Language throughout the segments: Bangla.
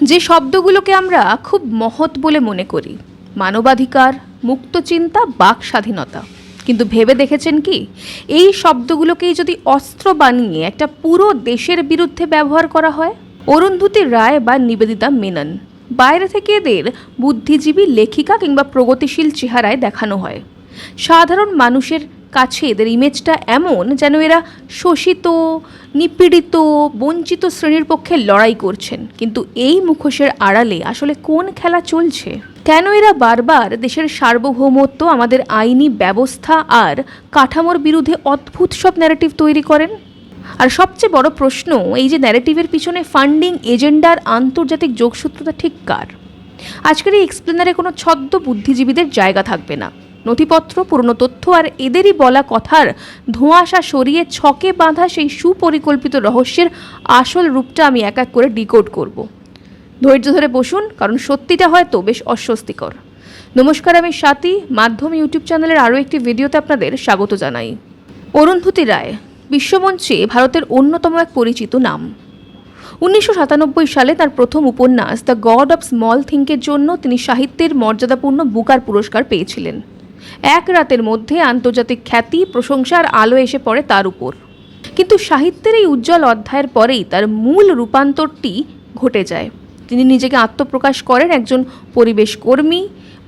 যে শব্দগুলোকে আমরা খুব মহৎ বলে মনে করি, মানবাধিকার, মুক্ত চিন্তা, বাক স্বাধীনতা, কিন্তু ভেবে দেখেছেন কি এই শব্দগুলোকেই যদি অস্ত্র বানিয়ে একটা পুরো দেশের বিরুদ্ধে ব্যবহার করা হয়? অরুন্ধতী রায় বা নিবেদিতা মেনন, বাইরে থেকে এদের বুদ্ধিজীবী, লেখিকা কিংবা প্রগতিশীল চেহারায় দেখানো হয়। সাধারণ মানুষের কাছে এদের ইমেজটা এমন যেন এরা শোষিত, নিপীড়িত, বঞ্চিত শ্রেণীর পক্ষে লড়াই করছেন। কিন্তু এই মুখোশের আড়ালে আসলে কোন খেলা চলছে? কেন এরা বারবার দেশের সার্বভৌমত্ব, আমাদের আইনি ব্যবস্থা আর কাঠামোর বিরুদ্ধে অদ্ভুত সব ন্যারেটিভ তৈরি করেন? আর সবচেয়ে বড় প্রশ্ন, এই যে ন্যারেটিভের পিছনে ফান্ডিং, এজেন্ডার আন্তর্জাতিক যোগসূত্রতা ঠিক কার? আজকের এই এক্সপ্লেনারে কোনো ছদ্ম বুদ্ধিজীবীদের জায়গা থাকবে না। নথিপত্র, পুরনো তথ্য আর এদেরই বলা কথার ধোঁয়াশা সরিয়ে ছকে বাঁধা সেই সুপরিকল্পিত রহস্যের আসল রূপটা আমি এক এক করে ডিকোড করব। ধৈর্য ধরে বসুন, কারণ সত্যিটা হয়তো বেশ অস্বস্তিকর। নমস্কার, আমি স্বাতী। মাধ্যম ইউটিউব চ্যানেলের আরও একটি ভিডিওতে আপনাদের স্বাগত জানাই। অরুন্ধতী রায় বিশ্বমঞ্চে ভারতের অন্যতম এক পরিচিত নাম। 1997 সালে তার প্রথম উপন্যাস দ্য গড অব স্মল থিংকের জন্য তিনি সাহিত্যের মর্যাদাপূর্ণ বুকার পুরস্কার পেয়েছিলেন। এক রাতের মধ্যে আন্তর্জাতিক খ্যাতি, প্রশংসা আর আলো এসে পড়ে তার উপর। কিন্তু সাহিত্যের এই উজ্জ্বল অধ্যায়ের পরেই তার মূল রূপান্তরটি ঘটে যায়। তিনি নিজেকে আত্মপ্রকাশ করেন একজন পরিবেশ কর্মী,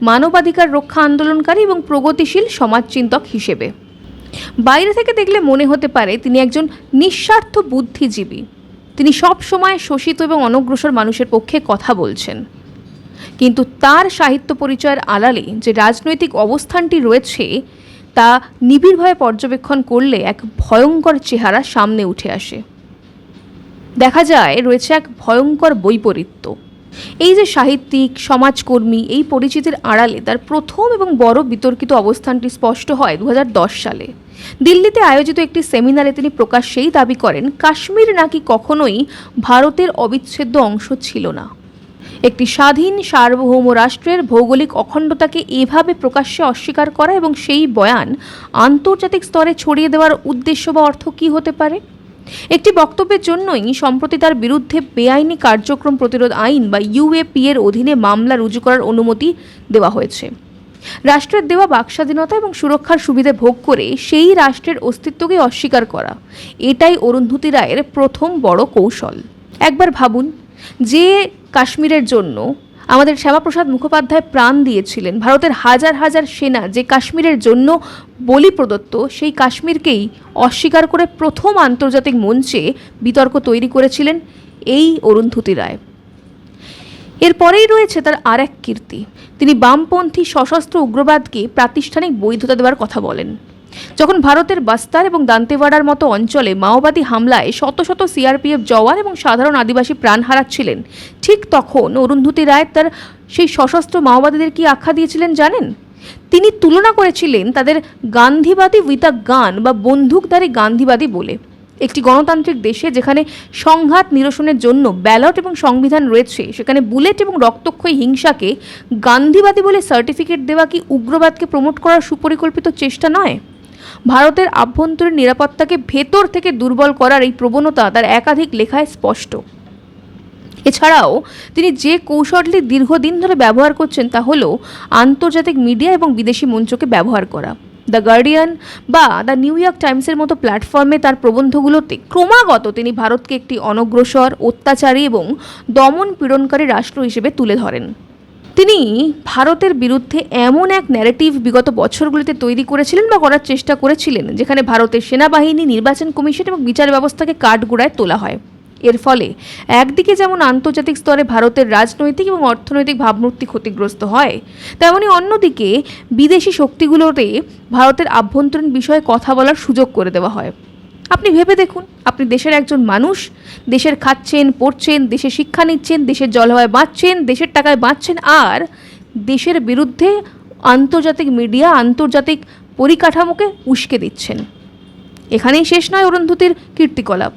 মানবাধিকার রক্ষা আন্দোলনকারী এবং প্রগতিশীল সমাজচিন্তক হিসেবে। বাইরে থেকে দেখলে মনে হতে পারে তিনি একজন নিঃস্বার্থ বুদ্ধিজীবী। তিনি সব সময় শোষিত এবং অনগ্রসর মানুষের পক্ষে কথা বলছেন। কিন্তু তার সাহিত্য পরিচয়ের আড়ালে যে রাজনৈতিক অবস্থানটি রয়েছে তা নিবিড়ভাবে পর্যবেক্ষণ করলে এক ভয়ঙ্কর চেহারা সামনে উঠে আসে। দেখা যায় রয়েছে এক ভয়ঙ্কর বৈপরীত্য। এই যে সাহিত্যিক, সমাজকর্মী, এই পরিচিতির আড়ালে তার প্রথম এবং বড় বিতর্কিত অবস্থানটি স্পষ্ট হয় 2010 সালে। দিল্লিতে আয়োজিত একটি সেমিনারে তিনি প্রকাশ্যেই দাবি করেন কাশ্মীর নাকি কখনোই ভারতের অবিচ্ছেদ্য অংশ ছিল না। একটি স্বাধীন সার্বভৌম রাষ্ট্রের ভৌগোলিক অখণ্ডতাকে এভাবে প্রকাশ্যে অস্বীকার করা এবং সেই বয়ান আন্তর্জাতিক স্তরে ছড়িয়ে দেওয়ার উদ্দেশ্য বা অর্থ কী হতে পারে? একটি বক্তব্যের জন্যই সম্প্রতি তার বিরুদ্ধে বেআইনি কার্যক্রম প্রতিরোধ আইন বা ইউএপি এর অধীনে মামলা রুজু করার অনুমতি দেওয়া হয়েছে। রাষ্ট্রের দেওয়া বাকস্বাধীনতা এবং সুরক্ষার সুবিধে ভোগ করে সেই রাষ্ট্রের অস্তিত্বকে অস্বীকার করা, এটাই অরুন্ধতী রায়ের প্রথম বড় কৌশল। একবার ভাবুন, যে কাশ্মীরের জন্য আমাদের শ্যামাপ্রসাদ মুখোপাধ্যায় প্রাণ দিয়েছিলেন, ভারতের হাজার হাজার সেনা যে কাশ্মীরের জন্য বলি প্রদত্ত, সেই কাশ্মীরকেই অস্বীকার করে প্রথম আন্তর্জাতিক মঞ্চে বিতর্ক তৈরি করেছিলেন এই অরুন্ধতী রায়। এরপরেই রয়েছে তার আর এক কীর্তি। তিনি বামপন্থী সশস্ত্র উগ্রবাদকে প্রাতিষ্ঠানিক বৈধতা দেওয়ার কথা বলেন। যখন ভারতের বাস্তার এবং দান্তেওয়াড়ার মতো অঞ্চলে মাওবাদী হামলায় শত শত সিআরপিএফ জওয়ান এবং সাধারণ আদিবাসী প্রাণ হারাচ্ছিলেন, ঠিক তখন অরুন্ধতী রায় তার সেই সশস্ত্র মাওবাদীদের কি আখ্যা দিয়েছিলেন জানেন? তিনি তুলনা করেছিলেন তাদের গান্ধীবাদী উইথ আ গান বা বন্দুকধারী গান্ধীবাদী বলে। একটি গণতান্ত্রিক দেশে যেখানে সংঘাত নিরসনের জন্য ব্যালট এবং সংবিধান রয়েছে, সেখানে বুলেট এবং রক্তক্ষয়ী হিংসাকে গান্ধীবাদী বলে সার্টিফিকেট দেওয়া কি উগ্রবাদকে প্রমোট করার সুপরিকল্পিত চেষ্টা নয়? ভারতের আভ্যন্তরীণ নিরাপত্তাকে ভেতর থেকে দুর্বল করার এই প্রবণতা তার একাধিক লেখায় স্পষ্ট। এছাড়াও তিনি যে কৌশলটি দীর্ঘদিন ধরে ব্যবহার করছেন তা হল আন্তর্জাতিক মিডিয়া এবং বিদেশি মঞ্চকে ব্যবহার করা। দ্য গার্ডিয়ান বা দ্য নিউ ইয়র্ক টাইমসের মতো প্ল্যাটফর্মে তার প্রবন্ধগুলোতে ক্রমাগত তিনি ভারতকে একটি অনগ্রসর, অত্যাচারী এবং দমন পীড়নকারী রাষ্ট্র হিসেবে তুলে ধরেন। তিনি ভারতের বিরুদ্ধে এমন এক ন্যারেটিভ বিগত বছরগুলিতে তৈরি করেছিলেন বা করার চেষ্টা করেছিলেন যেখানে ভারতের সেনাবাহিনী, নির্বাচন কমিশন এবং বিচার ব্যবস্থাকে কাঠগোড়ায় তোলা হয়। এর ফলে একদিকে যেমন আন্তর্জাতিক স্তরে ভারতের রাজনৈতিক এবং অর্থনৈতিক ভাবমূর্তি ক্ষতিগ্রস্ত হয়, তেমনি অন্যদিকে বিদেশি শক্তিগুলোতে ভারতের আভ্যন্তরীণ বিষয়ে কথা বলার সুযোগ করে দেওয়া হয়। আপনি ভেবে দেখুন, আপনি দেশের একজন মানুষ, দেশের খাচ্ছেন, পড়ছেন, দেশে শিক্ষা নিচ্ছেন, দেশের জলবায়ু বাঁচছেন, দেশের টাকায় বাঁচছেন, আর দেশের বিরুদ্ধে আন্তর্জাতিক মিডিয়া, আন্তর্জাতিক পরিকাঠামোকে উস্কে দিচ্ছেন। এখানেই শেষ নয় অরুন্ধতীর কীর্তিকলাপ।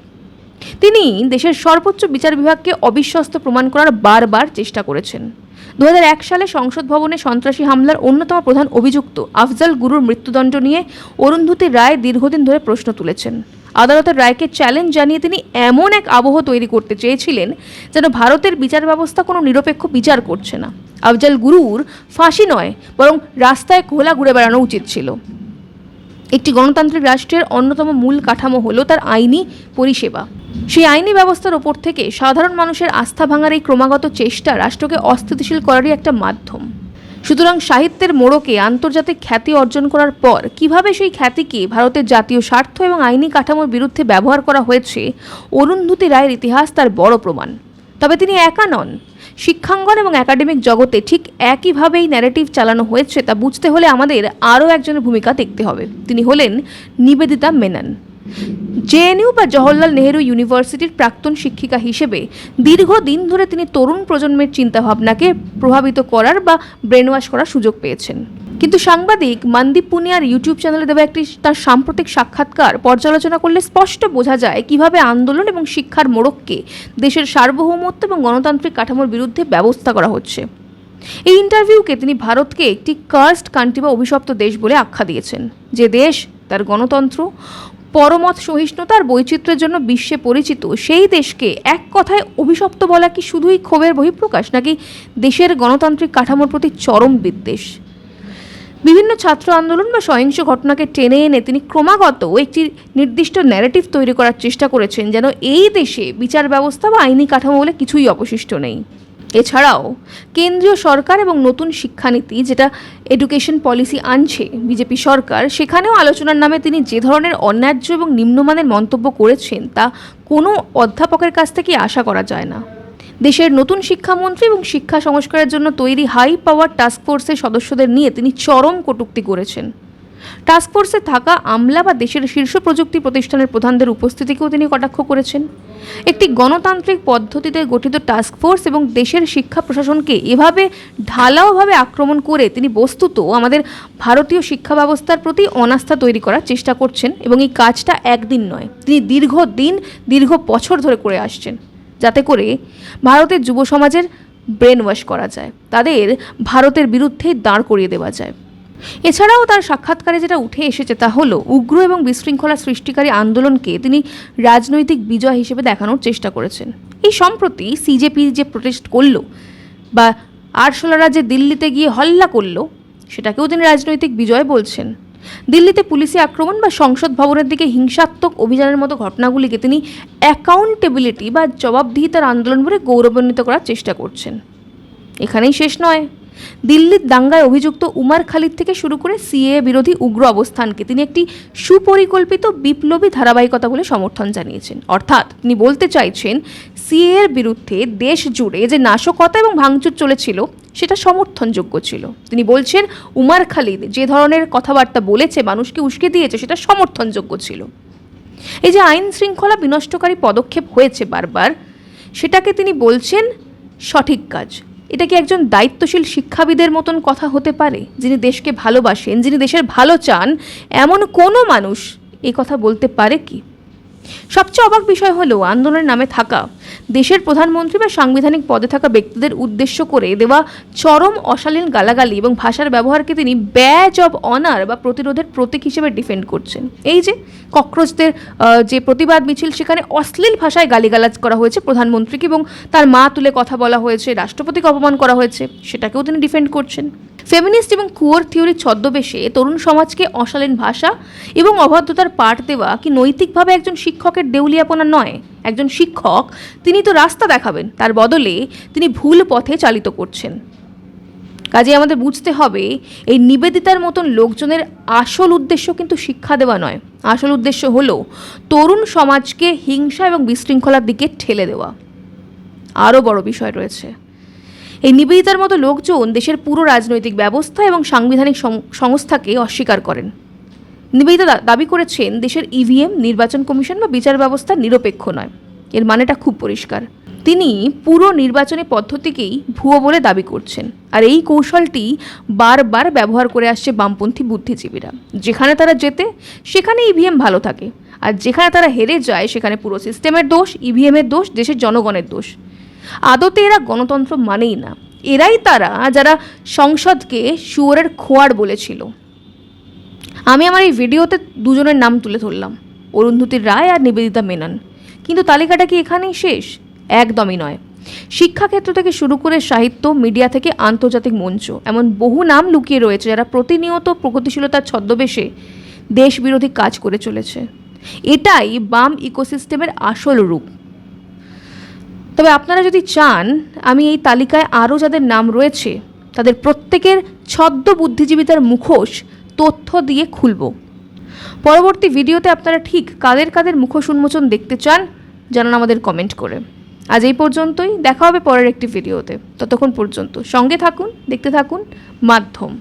তিনি দেশের সর্বোচ্চ বিচার বিভাগকে অবিশ্বস্ত প্রমাণ করার বারবার চেষ্টা করেছেন। 2001 সালে সংসদ ভবনে সন্ত্রাসী হামলার অন্যতম প্রধান অভিযুক্ত আফজাল গুরুর মৃত্যুদণ্ড নিয়ে অরুন্ধতী রায় দীর্ঘদিন ধরে প্রশ্ন তুলেছেন। আদালতের রায়কে চ্যালেঞ্জ জানিয়ে তিনি এমন এক আবহ তৈরি করতে চেয়েছিলেন যেন ভারতের বিচার ব্যবস্থা কোনো নিরপেক্ষ বিচার করছে না। আফজাল গুরুর ফাঁসি নয়, বরং রাস্তায় ঘোলা ঘুরে বেড়ানো উচিত ছিল। একটি গণতান্ত্রিক রাষ্ট্রের অন্যতম মূল কাঠামো হলো তার আইনি পরিষেবা। সেই আইনি ব্যবস্থার ওপর থেকে সাধারণ মানুষের আস্থা ভাঙার এই ক্রমাগত চেষ্টা রাষ্ট্রকে অস্থিতিশীল করারই একটা মাধ্যম। সুতরাং সাহিত্যের মোড়কে আন্তর্জাতিক খ্যাতি অর্জন করার পর কিভাবে সেই খ্যাতিকে ভারতের জাতীয় স্বার্থ এবং আইনি কাঠামোর বিরুদ্ধে ব্যবহার করা হয়েছে, অরুন্ধতী রায়ের ইতিহাস তার বড় প্রমাণ। তবে তিনি একা নন। শিক্ষাঙ্গন এবং একাডেমিক জগতে ঠিক একইভাবেই ন্যারেটিভ চালানো হয়েছে তা বুঝতে হলে আমাদের আরও একজনের ভূমিকা দেখতে হবে। তিনি হলেন নিবেদিতা মেনন। জেএনইউ বা জওহরলাল নেহেরু ইউনিভার্সিটির প্রাক্তন শিক্ষিকা হিসেবে দীর্ঘদিন ধরে তিনি তরুণ প্রজন্মের চিন্তাভাবনাকে প্রভাবিত করার বা ব্রেনওয়াশ করার সুযোগ পেয়েছেন। কিন্তু সাংবাদিক মনদীপ পুনিয়ার ইউটিউব চ্যানেলে দেওয়া একটি তার সাম্প্রতিক সাক্ষাৎকার পর্যালোচনা করলে স্পষ্ট বোঝা যায় কিভাবে আন্দোলন এবং শিক্ষার মোড়ককে দেশের সার্বভৌমত্ব এবং গণতান্ত্রিক কাঠামোর বিরুদ্ধে ব্যবস্থা করা হচ্ছে। এই ইন্টারভিউকে তিনি ভারতকে একটি কার্সড কান্ট্রি বা অভিশপ্ত দেশ বলে আখ্যা দিয়েছেন, যে দেশ তার গণতন্ত্র, পরমত সহিষ্ণুতা আর বৈচিত্র্যের জন্য বিশ্বে পরিচিত। সেই দেশকে এক কথায় অভিশপ্ত বলা কি শুধুই ক্ষোভের বহিঃপ্রকাশ, নাকি দেশের গণতান্ত্রিক কাঠামোর প্রতি চরম বিদ্বেষ? বিভিন্ন ছাত্র আন্দোলন বা সহিংস ঘটনাকে টেনে এনে তিনি ক্রমাগত একটি নির্দিষ্ট ন্যারেটিভ তৈরি করার চেষ্টা করেছেন যেন এই দেশে বিচার ব্যবস্থা বা আইনি কাঠামো বলে কিছুই অবশিষ্ট নেই। এছাড়াও কেন্দ্রীয় সরকার এবং নতুন শিক্ষানীতি যেটা এডুকেশন পলিসি আনছে বিজেপি সরকার, সেখানেও আলোচনার নামে তিনি যে ধরনের অন্যায্য এবং নিম্নমানের মন্তব্য করেছেন তা কোনো অধ্যাপকের কাছ থেকে আশা করা যায় না। দেশের নতুন শিক্ষামন্ত্রী এবং শিক্ষা সংস্কারের জন্য তৈরি হাই পাওয়ার টাস্কফোর্সের সদস্যদের নিয়ে তিনি চরম কটূক্তি করেছেন। টাস্কফোর্সে থাকা আমলা বা দেশের শীর্ষ প্রযুক্তি প্রতিষ্ঠানের প্রধানদের উপস্থিতিকেও তিনি কটাক্ষ করেছেন। একটি গণতান্ত্রিক পদ্ধতিতে গঠিত টাস্কফোর্স এবং দেশের শিক্ষা প্রশাসনকে এভাবে ঢালাওভাবে আক্রমণ করে তিনি বস্তুত আমাদের ভারতীয় শিক্ষা ব্যবস্থার প্রতি অনাস্থা তৈরি করার চেষ্টা করছেন, এবং এই কাজটা একদিন নয়, তিনি দীর্ঘ বছর ধরে করে আসছেন, যাতে করে ভারতের যুব সমাজের ব্রেন ওয়াশ করা যায়, তাদের ভারতের বিরুদ্ধে দাঁড় করিয়ে দেওয়া যায়। এছাড়াও তার সাক্ষাৎকারে যেটা উঠে এসেছে তা হলো উগ্র এবং বিশৃঙ্খলা সৃষ্টিকারী আন্দোলনকে তিনি রাজনৈতিক বিজয় হিসেবে দেখানোর চেষ্টা করেছেন। এই সম্প্রতি সিজেপি যে প্রোটেস্ট করলো বা আরশোলারা যে দিল্লিতে গিয়ে হল্লা করলো, সেটাকেও তিনি রাজনৈতিক বিজয় বলছেন। দিল্লিতে পুলিশি আক্রমণ বা সংসদ ভবনের দিকে হিংসাত্মক অভিযানের মতো ঘটনাগুলিকে তিনি অ্যাকাউন্টেবিলিটি বা জবাবদিহিতার আন্দোলন বলে গৌরবান্বিত করার চেষ্টা করছেন। এখানেই শেষ নয়, দিল্লির দাঙ্গায় অভিযুক্ত উমার খালিদ থেকে শুরু করে সিএএ বিরোধী উগ্র অবস্থানকে তিনি একটি সুপরিকল্পিত বিপ্লবী ধারাবাহিকতা বলে সমর্থন জানিয়েছেন। অর্থাৎ তিনি বলতে চাইছেন সিএএর বিরুদ্ধে দেশ জুড়ে যে নাশকতা এবং ভাঙচুর চলেছিল সেটা সমর্থনযোগ্য ছিল। তিনি বলছেন উমার খালিদ যে ধরনের কথাবার্তা বলেছে, মানুষকে উস্কে দিয়েছে, সেটা সমর্থনযোগ্য ছিল। এই যে আইন শৃঙ্খলা বিনষ্টকারী পদক্ষেপ হয়েছে বারবার, সেটাকে তিনি বলছেন সঠিক কাজ। এটা কি একজন দায়িত্বশীল শিক্ষাবিদের মতন কথা হতে পারে? যিনি দেশকে ভালোবাসেন, যিনি দেশের ভালো চান, এমন কোনো মানুষ এই কথা বলতে পারে কি? সবচেয়ে অবাক বিষয় হলো আন্দোলনের নামে থাকা দেশের প্রধানমন্ত্রী বা সাংবিধানিক পদে থাকা ব্যক্তিদের উদ্দেশ্য করে দেওয়া চরম অশালীন গালাগালি এবং ভাষার ব্যবহারকে তিনি ব্যাজ অব অনার বা প্রতিরোধের প্রতীক হিসেবে ডিফেন্ড করছেন। এই যে ককরোচদের যে প্রতিবাদ মিছিল, সেখানে অশ্লীল ভাষায় গালিগালাজ করা হয়েছে প্রধানমন্ত্রীকে এবং তার মা তুলে কথা বলা হয়েছে, রাষ্ট্রপতিকে অপমান করা হয়েছে, সেটাকেও তিনি ডিফেন্ড করছেন। ফেমিনিস্ট এবং কুয়োর থিওরির ছদ্মবেশে তরুণ সমাজকে অশালীন ভাষা এবং অবাধ্যতার পাঠ দেওয়া কি নৈতিকভাবে একজন শিক্ষকের দেউলিয়াপনা নয়? একজন শিক্ষক তিনি তো রাস্তা দেখাবেন, তার বদলে তিনি ভুল পথে চালিত করছেন। কাজে আমাদের বুঝতে হবে এই নিবেদিতার মতন লোকজনের আসল উদ্দেশ্য কিন্তু শিক্ষা দেওয়া নয়, আসল উদ্দেশ্য হলো তরুণ সমাজকে হিংসা এবং বিশৃঙ্খলার দিকে ঠেলে দেওয়া। আরও বড় বিষয় রয়েছে, এই নিবেদিতার মতো লোকজন দেশের পুরো রাজনৈতিক ব্যবস্থা এবং সাংবিধানিক সংস্থাকে অস্বীকার করেন। নিবেদিতা দাবি করেছেন দেশের ইভিএম, নির্বাচন কমিশন বা বিচার ব্যবস্থা নিরপেক্ষ নয়। এর মানেটা খুব পরিষ্কার, তিনি পুরো নির্বাচনী পদ্ধতিকেই ভুয়ো বলে দাবি করছেন। আর এই কৌশলটি বারবার ব্যবহার করে আসছে বামপন্থী বুদ্ধিজীবীরা। যেখানে তারা জেতে সেখানে ইভিএম ভালো থাকে, আর যেখানে তারা হেরে যায় সেখানে পুরো সিস্টেমের দোষ, ইভিএমের দোষ, দেশের জনগণের দোষ। আদতে এরা গণতন্ত্র মানেই না। এরাই তারা যারা সংসদকে শুয়োরের খোয়ার বলেছিল। আমি আমার এই ভিডিওতে দুজনের নাম তুলে ধরলাম, অরুন্ধতী রায় আর নিবেদিতা মেনন। কিন্তু তালিকাটা কি এখানেই শেষ? একদমই নয়। শিক্ষাক্ষেত্র থেকে শুরু করে সাহিত্য, মিডিয়া থেকে আন্তর্জাতিক মঞ্চ, এমন বহু নাম লুকিয়ে রয়েছে যারা প্রতিনিয়ত প্রগতিশীলতার ছদ্মবেশে দেশবিরোধী কাজ করে চলেছে। এটাই বাম ইকোসিস্টেমের আসল রূপ। তবে আপনারা যদি চান আমি এই তালিকায় আরও যাদের নাম রয়েছে তাদের প্রত্যেকের ছদ্ম বুদ্ধিজীবিতার মুখোশ তথ্য দিয়ে খুলব। পরবর্তী ভিডিওতে আপনারা ঠিক কাদের কাদের মুখোশ উন্মোচন দেখতে চান জানান আমাদের কমেন্ট করে। আজ এই পর্যন্তই, দেখা হবে পরের একটি ভিডিওতে। ততক্ষণ পর্যন্ত সঙ্গে থাকুন, দেখতে থাকুন মাধ্যম।